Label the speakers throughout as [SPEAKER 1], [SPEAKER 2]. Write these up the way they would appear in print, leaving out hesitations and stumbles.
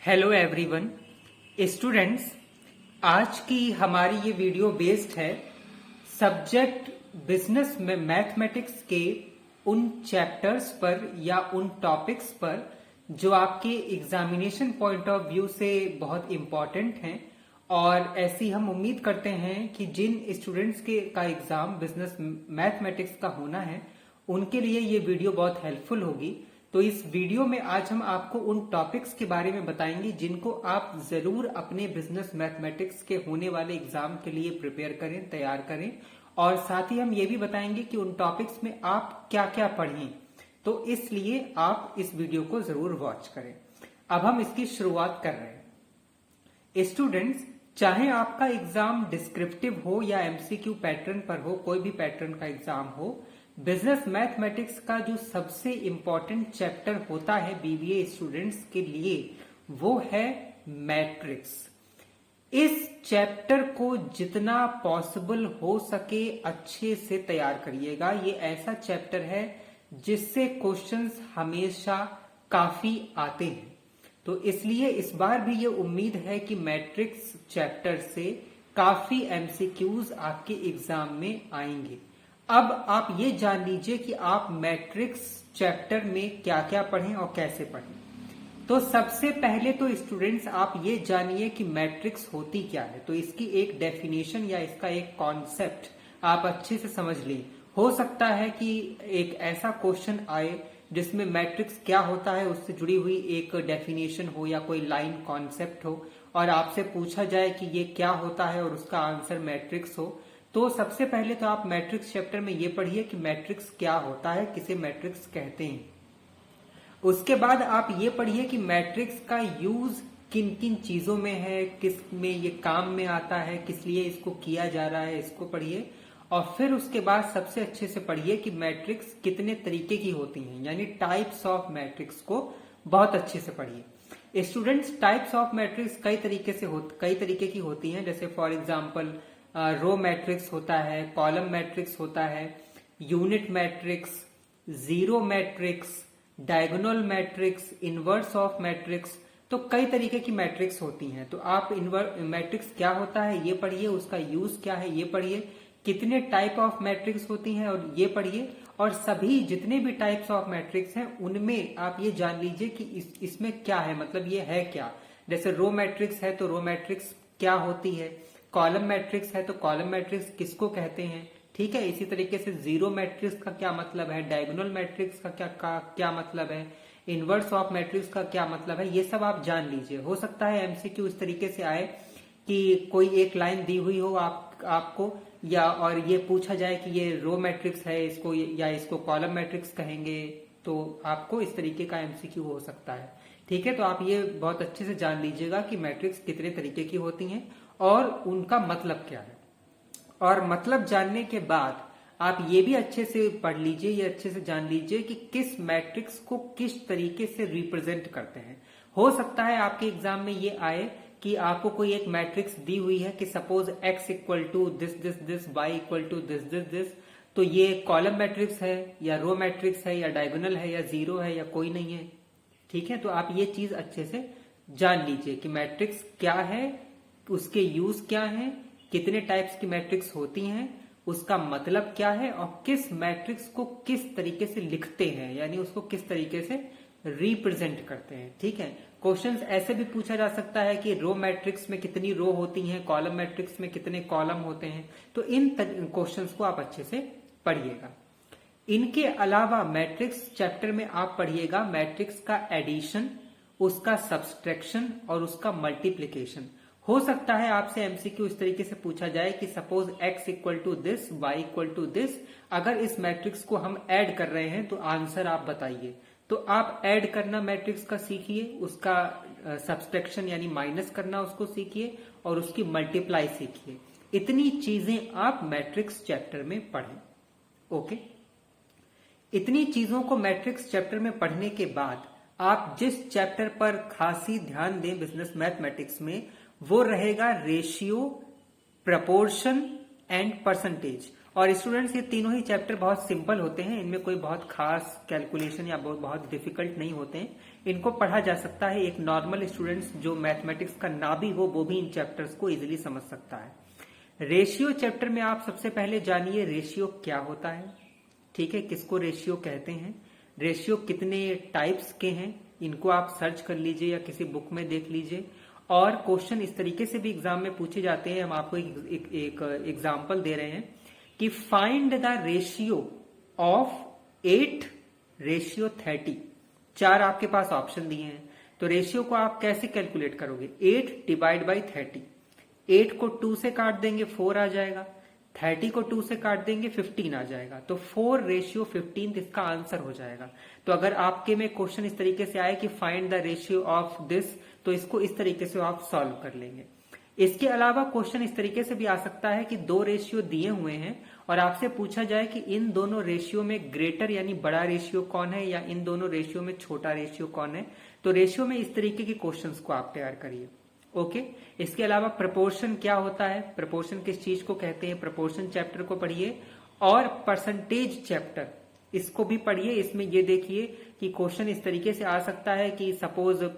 [SPEAKER 1] Hello everyone students, आज की हमारी ये वीडियो बेस्ड है सब्जेक्ट बिजनेस में मैथमेटिक्स के उन चैप्टर्स पर या उन टॉपिक्स पर जो आपके एग्जामिनेशन पॉइंट ऑफ व्यू से बहुत इम्पॉर्टेंट हैं। और ऐसी हम उम्मीद करते हैं कि जिन स्टूडेंट्स के का एग्जाम बिजनेस मैथमेटिक्स का होना है उनके लिए ये वीडियो बहुत हेल्पफुल होगी। तो इस वीडियो में आज हम आपको उन टॉपिक्स के बारे में बताएंगे जिनको आप जरूर अपने बिजनेस मैथमेटिक्स के होने वाले एग्जाम के लिए प्रिपेयर करें, तैयार करें। और साथ ही हम ये भी बताएंगे कि उन टॉपिक्स में आप क्या क्या पढ़ें। तो इसलिए आप इस वीडियो को जरूर वॉच करें। अब हम इसकी शुरुआत कर रहे हैं। स्टूडेंट्स, चाहे आपका एग्जाम डिस्क्रिप्टिव हो या एमसीक्यू पैटर्न पर हो, कोई भी पैटर्न का एग्जाम हो, बिजनेस मैथमेटिक्स का जो सबसे इंपॉर्टेंट चैप्टर होता है बीबीए स्टूडेंट्स के लिए वो है मैट्रिक्स। इस चैप्टर को जितना पॉसिबल हो सके अच्छे से तैयार करिएगा। ये ऐसा चैप्टर है जिससे क्वेश्चंस हमेशा काफी आते हैं। तो इसलिए इस बार भी ये उम्मीद है कि मैट्रिक्स चैप्टर से काफी एमसीक्यूज आपके एग्जाम में आएंगे। अब आप ये जान लीजिए कि आप मैट्रिक्स चैप्टर में क्या क्या पढ़ें और कैसे पढ़ें। तो सबसे पहले तो स्टूडेंट्स आप ये जानिए कि मैट्रिक्स होती क्या है। तो इसकी एक डेफिनेशन या इसका एक कॉन्सेप्ट आप अच्छे से समझ लें। हो सकता है कि एक ऐसा क्वेश्चन आए जिसमें मैट्रिक्स क्या होता है उससे जुड़ी हुई एक डेफिनेशन हो या कोई लाइन कॉन्सेप्ट हो और आपसे पूछा जाए कि ये क्या होता है और उसका आंसर मैट्रिक्स हो। तो सबसे पहले तो आप मैट्रिक्स चैप्टर में ये पढ़िए कि मैट्रिक्स क्या होता है, किसे मैट्रिक्स कहते हैं। उसके बाद आप ये पढ़िए कि मैट्रिक्स का यूज किन किन चीजों में है, किस में ये काम में आता है, किस लिए इसको किया जा रहा है, इसको पढ़िए। और फिर उसके बाद सबसे अच्छे से पढ़िए कि मैट्रिक्स कितने तरीके की होती हैं, यानी टाइप्स ऑफ मैट्रिक्स को बहुत अच्छे से पढ़िए। स्टूडेंट्स, टाइप्स ऑफ मैट्रिक्स कई तरीके की होती हैं। जैसे फॉर एग्जाम्पल रो मैट्रिक्स होता है, कॉलम मैट्रिक्स होता है, unit matrix, zero matrix, diagonal matrix, inverse of matrix. तो कई तरीके की मैट्रिक्स होती हैं। तो आप मैट्रिक्स क्या होता है ये पढ़िए, उसका यूज क्या है ये पढ़िए, कितने टाइप ऑफ मैट्रिक्स होती हैं और ये पढ़िए। और सभी जितने भी टाइप्स ऑफ मैट्रिक्स हैं उनमें आप ये जान लीजिए कि इसमें क्या है, मतलब ये है क्या। जैसे रो मैट्रिक्स है तो रो मैट्रिक्स क्या होती है, कॉलम मैट्रिक्स है तो कॉलम मैट्रिक्स किसको कहते हैं, ठीक है। इसी तरीके से जीरो मैट्रिक्स का क्या मतलब है, डायगोनल मैट्रिक्स का क्या मतलब है, इनवर्स ऑफ मैट्रिक्स का क्या मतलब है, ये सब आप जान लीजिए। हो सकता है एमसीक्यू इस तरीके से आए कि कोई एक लाइन दी हुई हो आपको या और ये पूछा जाए कि ये रो मैट्रिक्स है इसको या इसको कॉलम मैट्रिक्स कहेंगे, तो आपको इस तरीके का एमसीक्यू हो सकता है, ठीक है। तो आप ये बहुत अच्छे से जान लीजिएगा कि मैट्रिक्स कितने तरीके की होती हैं और उनका मतलब क्या है। और मतलब जानने के बाद आप ये भी अच्छे से पढ़ लीजिए, ये अच्छे से जान लीजिए कि किस मैट्रिक्स को किस तरीके से रिप्रेजेंट करते हैं। हो सकता है आपके एग्जाम में ये आए कि आपको कोई एक मैट्रिक्स दी हुई है कि suppose x equal to this this this, y equal to this this this. तो ये कॉलम मैट्रिक्स है या रो मैट्रिक्स है या डायगोनल है या जीरो है या कोई नहीं है, ठीक है। तो आप ये चीज अच्छे से जान लीजिए कि मैट्रिक्स क्या है, उसके यूज क्या है, कितने टाइप्स की मैट्रिक्स होती हैं, उसका मतलब क्या है और किस मैट्रिक्स को किस तरीके से लिखते हैं, यानी उसको किस तरीके से रिप्रेजेंट करते हैं, ठीक है। क्वेश्चंस ऐसे भी पूछा जा सकता है कि रो मैट्रिक्स में कितनी रो होती हैं, कॉलम मैट्रिक्स में कितने कॉलम होते हैं। तो इन क्वेश्चंस को आप अच्छे से पढ़िएगा। इनके अलावा मैट्रिक्स चैप्टर में आप पढ़िएगा मैट्रिक्स का एडिशन, उसका सब्सट्रैक्शन और उसका मल्टीप्लीकेशन। हो सकता है आपसे एमसीक्यू इस तरीके से पूछा जाए कि suppose x equal to this, y equal to this, अगर इस मैट्रिक्स को हम ऐड कर रहे हैं तो आंसर आप बताइए। तो आप ऐड करना मैट्रिक्स का सीखिए, उसका सब्सट्रैक्शन यानी माइनस करना उसको सीखिए और उसकी मल्टीप्लाई सीखिए। इतनी चीजें आप मैट्रिक्स चैप्टर में पढ़ें, ओके। इतनी चीजों को मैट्रिक्स चैप्टर में पढ़ने के बाद आप जिस चैप्टर पर खासी ध्यान दें बिजनेस मैथमेटिक्स में वो रहेगा रेशियो, प्रपोर्शन एंड परसेंटेज। और स्टूडेंट्स ये तीनों ही चैप्टर बहुत सिंपल होते हैं, इनमें कोई बहुत खास कैलकुलेशन या बहुत डिफिकल्ट नहीं होते हैं। इनको पढ़ा जा सकता है, एक नॉर्मल स्टूडेंट्स जो मैथमेटिक्स का ना भी हो वो भी इन चैप्टर्स को इजिली समझ सकता है। रेशियो चैप्टर में आप सबसे पहले जानिए रेशियो क्या होता है, ठीक है, किसको रेशियो कहते हैं, रेशियो कितने टाइप्स के हैं, इनको आप सर्च कर लीजिए या किसी बुक में देख लीजिए। और क्वेश्चन इस तरीके से भी एग्जाम में पूछे जाते हैं, हम आपको एक एग्जाम्पल दे रहे हैं कि फाइंड द रेशियो ऑफ 8:30। 4 आपके पास ऑप्शन दिए हैं, तो रेशियो को आप कैसे कैलकुलेट करोगे, 8 डिवाइड बाई 30। 8 को 2 से काट देंगे 4 आ जाएगा, 30 को 2 से काट देंगे 15 आ जाएगा, तो 4:15 इसका आंसर हो जाएगा। तो अगर आपके में क्वेश्चन इस तरीके से आए कि find the ratio of this, तो इसको इस तरीके से आप सॉल्व कर लेंगे। इसके अलावा क्वेश्चन इस तरीके से भी आ सकता है कि 2 रेशियो दिए हुए हैं और आपसे पूछा जाए कि इन दोनों रेशियो में ग्रेटर यानी बड़ा रेशियो कौन है या इन दोनों रेशियो में छोटा रेशियो कौन है। तो रेशियो में इस तरीके के क्वेश्चंस को आप तैयार करिए। ओके, इसके अलावा प्रपोर्शन क्या होता है, प्रपोर्शन किस चीज को कहते हैं, प्रपोर्शन चैप्टर को पढ़िए। और परसेंटेज चैप्टर इसको भी पढ़िए। इसमें ये देखिए कि क्वेश्चन इस तरीके से आ सकता है कि सपोज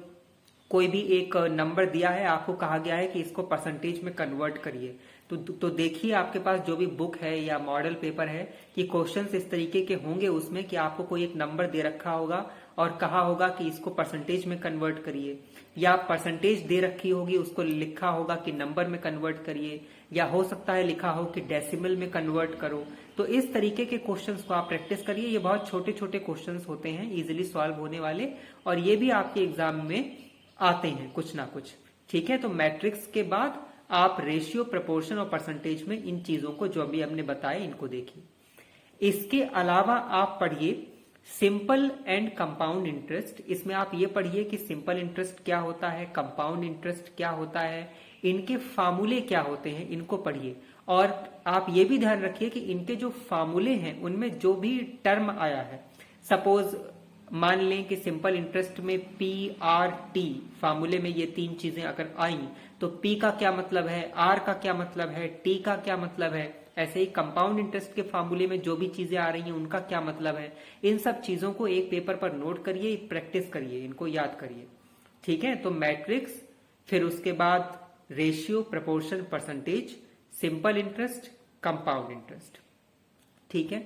[SPEAKER 1] कोई भी एक नंबर दिया है, आपको कहा गया है कि इसको परसेंटेज में कन्वर्ट करिए, तो देखिए आपके पास जो भी बुक है या मॉडल पेपर है कि क्वेश्चंस इस तरीके के होंगे उसमें कि आपको कोई एक नंबर दे रखा होगा और कहा होगा कि इसको परसेंटेज में कन्वर्ट करिए, या परसेंटेज दे रखी होगी उसको लिखा होगा कि नंबर में कन्वर्ट करिए, या हो सकता है लिखा हो कि डेसिमल में कन्वर्ट करो। तो इस तरीके के क्वेश्चंस को आप प्रैक्टिस करिए। ये बहुत छोटे छोटे क्वेश्चंस होते हैं, इजिली सॉल्व होने वाले, और ये भी आपके एग्जाम में आते हैं कुछ ना कुछ, ठीक है। तो मैट्रिक्स के बाद आप रेशियो, प्रपोर्शन और परसेंटेज में इन चीजों को जो अभी हमने बताया इनको देखिए। इसके अलावा आप पढ़िए सिंपल एंड कंपाउंड इंटरेस्ट। इसमें आप ये पढ़िए कि सिंपल इंटरेस्ट क्या होता है, कंपाउंड इंटरेस्ट क्या होता है, इनके फार्मूले क्या होते हैं, इनको पढ़िए। और आप ये भी ध्यान रखिए कि इनके जो फार्मूले हैं उनमें जो भी टर्म आया है, सपोज मान लें कि सिंपल इंटरेस्ट में PRT फार्मूले में ये 3 चीजें अगर आई, तो P का क्या मतलब है, R का क्या मतलब है, T का क्या मतलब है। ऐसे ही कंपाउंड इंटरेस्ट के फार्मूले में जो भी चीजें आ रही हैं उनका क्या मतलब है। इन सब चीजों को एक पेपर पर नोट करिए, प्रैक्टिस करिए, इनको याद करिए, ठीक है। तो मैट्रिक्स, फिर उसके बाद ratio, proportion, percentage, simple interest, compound interest, ठीक है।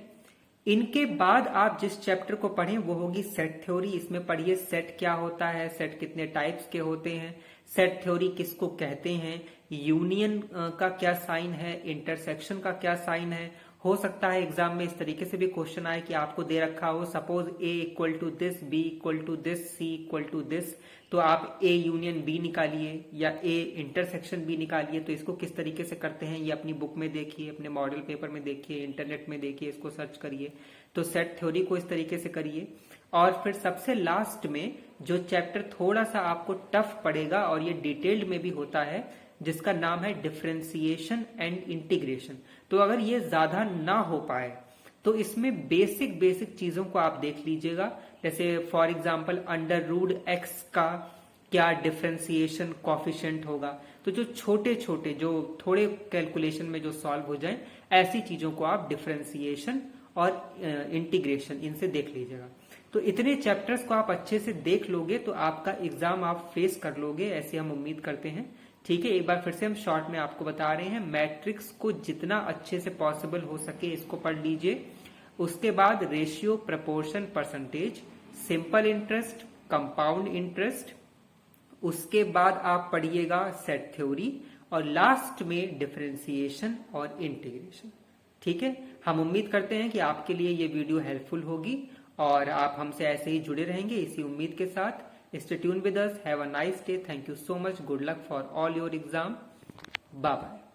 [SPEAKER 1] इनके बाद आप जिस चैप्टर को पढ़ें वो होगी सेट थ्योरी। इसमें पढ़िए सेट क्या होता है, सेट कितने टाइप्स के होते हैं, सेट थ्योरी किसको कहते हैं, यूनियन का क्या साइन है, इंटरसेक्शन का क्या साइन है। हो सकता है एग्जाम में इस तरीके से भी क्वेश्चन आए कि आपको दे रखा हो suppose A equal to this, B equal to this, C equal to this, तो आप A यूनियन B निकालिए या A इंटरसेक्शन B निकालिए। तो इसको किस तरीके से करते हैं ये अपनी बुक में देखिए, अपने मॉडल पेपर में देखिए, इंटरनेट में देखिए, इसको सर्च करिए। तो सेट थ्योरी को इस तरीके से करिए। और फिर सबसे लास्ट में जो चैप्टर थोड़ा सा आपको टफ पड़ेगा और ये डिटेल्ड में भी होता है, जिसका नाम है डिफरेंशिएशन एंड इंटीग्रेशन। तो अगर ये ज्यादा ना हो पाए तो इसमें बेसिक चीजों को आप देख लीजिएगा। जैसे फॉर एग्जांपल √x का क्या डिफरेंशिएशन कॉफिशिएंट होगा। तो जो छोटे छोटे जो थोड़े कैलकुलेशन में जो सॉल्व हो जाए, ऐसी चीजों को आप डिफरेंशिएशन और इंटीग्रेशन इनसे देख लीजिएगा। तो इतने चैप्टर्स को आप अच्छे से देख लोगे तो आपका एग्जाम आप फेस कर लोगे, ऐसे हम उम्मीद करते हैं, ठीक है। एक बार फिर से हम शॉर्ट में आपको बता रहे हैं, मैट्रिक्स को जितना अच्छे से पॉसिबल हो सके इसको पढ़ लीजिए। उसके बाद ratio, proportion, percentage, simple interest, compound interest, उसके बाद आप पढ़िएगा सेट थ्योरी, और लास्ट में डिफरेंशिएशन और इंटीग्रेशन, ठीक है। हम उम्मीद करते हैं कि आपके लिए ये वीडियो हेल्पफुल होगी और आप हमसे ऐसे ही जुड़े रहेंगे इसी उम्मीद के साथ। Stay tuned with us. Have a nice day. Thank you so much. Good luck for all your exam. Bye bye.